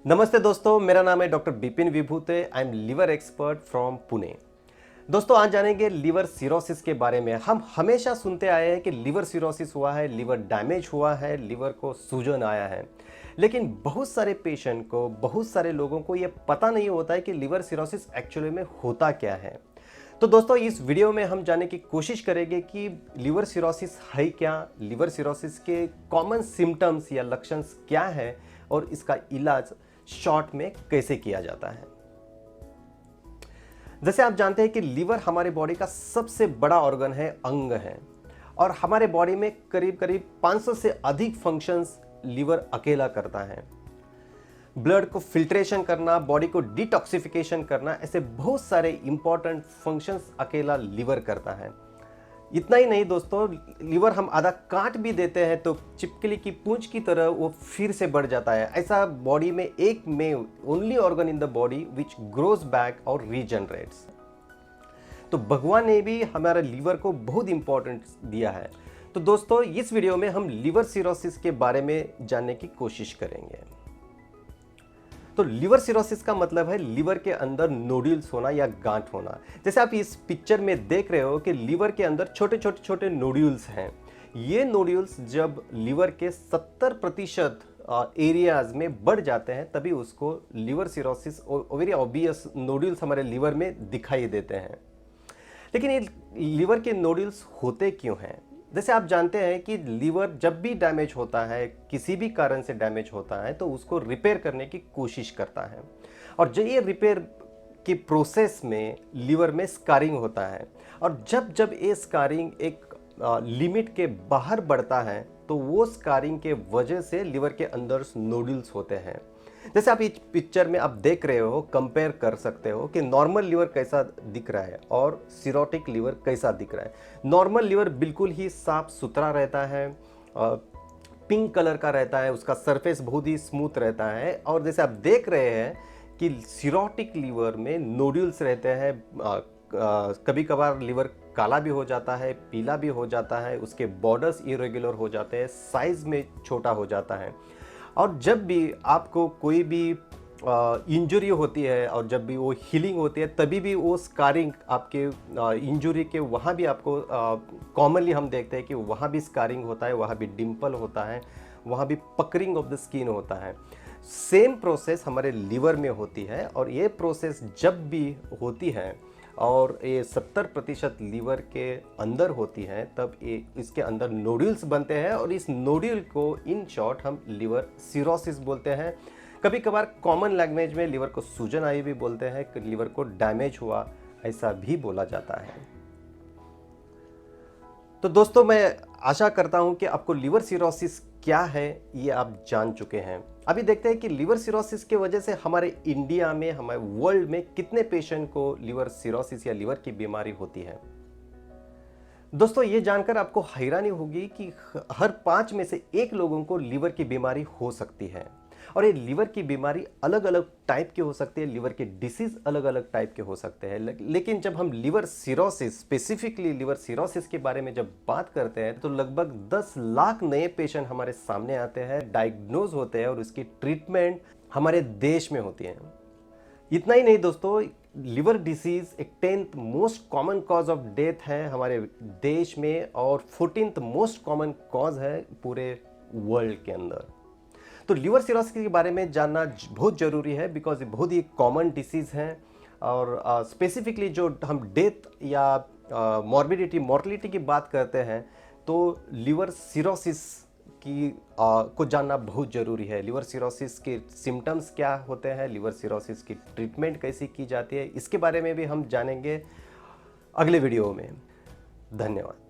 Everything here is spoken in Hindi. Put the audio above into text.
नमस्ते दोस्तों, मेरा नाम है doctor Bipin Vibhute. I am liver expert from Pune. दोस्तों, आज जानेंगे लिवर सिरोसिस के बारे में। हम हमेशा सुनते आए हैं कि लिवर सिरोसिस हुआ है, लिवर डैमेज हुआ है, लिवर को सूजन आया है। लेकिन बहुत सारे पेशेंट को, बहुत सारे लोगों को ये पता नहीं होता है कि लिवर सिरोसिस एक्चुअली में होता क्या है। तो दोस्तों, इस वीडियो में हम जानने की कोशिश करेंगे कि लिवर सिरोसिस है क्या, लिवर सिरोसिस के कॉमन सिम्टम्स या लक्षण क्या है और इसका इलाज शॉर्ट में कैसे किया जाता है। जैसे आप जानते हैं कि लिवर हमारे बॉडी का सबसे बड़ा ऑर्गन है, अंग है, और हमारे बॉडी में करीब करीब 500 से अधिक फंक्शंस लिवर अकेला करता है। ब्लड को फिल्ट्रेशन करना, बॉडी को डिटॉक्सिफिकेशन करना, ऐसे बहुत सारे इंपॉर्टेंट फंक्शंस अकेला लिवर करता है। इतना ही नहीं दोस्तों, लिवर हम आधा काट भी देते हैं तो छिपकली की पूंछ की तरह वो फिर से बढ़ जाता है। ऐसा बॉडी में only organ in the body which grows back और रीजनरेट्स। तो भगवान ने भी हमारे लिवर को बहुत इंपॉर्टेंस दिया है। तो दोस्तों, इस वीडियो में हम लिवर सिरोसिस के बारे में जानने की कोशिश करेंगे। तो लिवर सिरोसिस का मतलब है लिवर के अंदर नोड्यूल्स होना या गांठ होना। जैसे आप इस पिक्चर में देख रहे हो कि लिवर के अंदर छोटे छोटे छोटे नोड्यूल्स हैं। ये नोड्यूल्स जब लिवर के 70% एरियाज में बढ़ जाते हैं तभी उसको liver cirrhosis, very obvious nodules हमारे लिवर में दिखाई देते हैं। लेकिन ये लिवर के नोड्यूल्स होते क्यों हैं? जैसे आप जानते हैं कि लीवर जब भी डैमेज होता है, किसी भी कारण से डैमेज होता है, तो उसको रिपेयर करने की कोशिश करता है। और जो ये रिपेयर की प्रोसेस में लिवर में स्कारिंग होता है, और जब जब ये स्कारिंग एक लिमिट के बाहर बढ़ता है तो वो स्कारिंग के वजह से लिवर के अंदर नोड्यूल्स होते हैं। जैसे आप इस पिक्चर में आप देख रहे हो, कंपेयर कर सकते हो कि नॉर्मल लिवर कैसा दिख रहा है और सिरोटिक लिवर कैसा दिख रहा है। नॉर्मल लिवर बिल्कुल ही साफ सुथरा रहता है, पिंक कलर का रहता है, उसका सरफेस बहुत ही स्मूथ रहता है। और जैसे आप देख रहे हैं कि सिरोटिक लिवर में नोड्यूल्स रहते हैं। कभी कभार लिवर काला भी हो जाता है, पीला भी हो जाता है, उसके बॉर्डर्स इरेगुलर हो जाते हैं, साइज में छोटा हो जाता है। और जब भी आपको कोई भी इंजरी होती है और जब भी वो हीलिंग होती है तभी भी वो स्कारिंग आपके इंजरी के वहाँ भी आपको कॉमनली हम देखते हैं कि वहाँ भी स्कारिंग होता है, वहाँ भी डिम्पल होता है, वहाँ भी पकरिंग ऑफ द स्किन होता है। सेम प्रोसेस हमारे लिवर में होती है, और ये प्रोसेस जब भी होती है और ये 70% लिवर के अंदर होती है तब ये इसके अंदर नोड्यूल्स बनते हैं, और इस नोड्यूल को इन शॉर्ट हम लिवर सिरोसिस बोलते हैं। कभी कभार कॉमन लैंग्वेज में लिवर को सूजन आई भी बोलते हैं, लिवर को डैमेज हुआ ऐसा भी बोला जाता है। तो दोस्तों, मैं आशा करता हूं कि आपको लिवर सिरोसिस क्या है ये आप जान चुके हैं। अभी देखते हैं कि लिवर सिरोसिस की वजह से हमारे इंडिया में, हमारे वर्ल्ड में कितने पेशेंट को लिवर सिरोसिस या लिवर की बीमारी होती है। दोस्तों, ये जानकर आपको हैरानी होगी कि हर 5 में से 1 लोगों को लिवर की बीमारी हो सकती है। और ये लिवर की बीमारी अलग अलग टाइप की हो सकती है, लिवर के डिसीज अलग अलग टाइप के हो सकते हैं। लेकिन जब हम liver cirrhosis, specifically liver cirrhosis के बारे में जब बात करते हैं तो लगभग 10 लाख नए पेशेंट हमारे सामने आते हैं, डायग्नोज होते हैं, और उसकी ट्रीटमेंट हमारे देश में होती है। इतना ही नहीं दोस्तों, लिवर डिसीज एक 10th most common cause of death है हमारे देश में, और 14th मोस्ट कॉमन कॉज है पूरे वर्ल्ड के अंदर। तो लिवर सिरोसिस के बारे में जानना बहुत ज़रूरी है, बिकॉज ये बहुत ही कॉमन डिसीज़ है। और स्पेसिफिकली जो हम डेथ या मोर्टिलिटी की बात करते हैं तो लिवर सिरोसिस को जानना बहुत ज़रूरी है। लिवर सिरोसिस के सिम्टम्स क्या होते हैं, लिवर सिरोसिस की ट्रीटमेंट कैसी की जाती है, इसके बारे में भी हम जानेंगे अगले वीडियो में। धन्यवाद।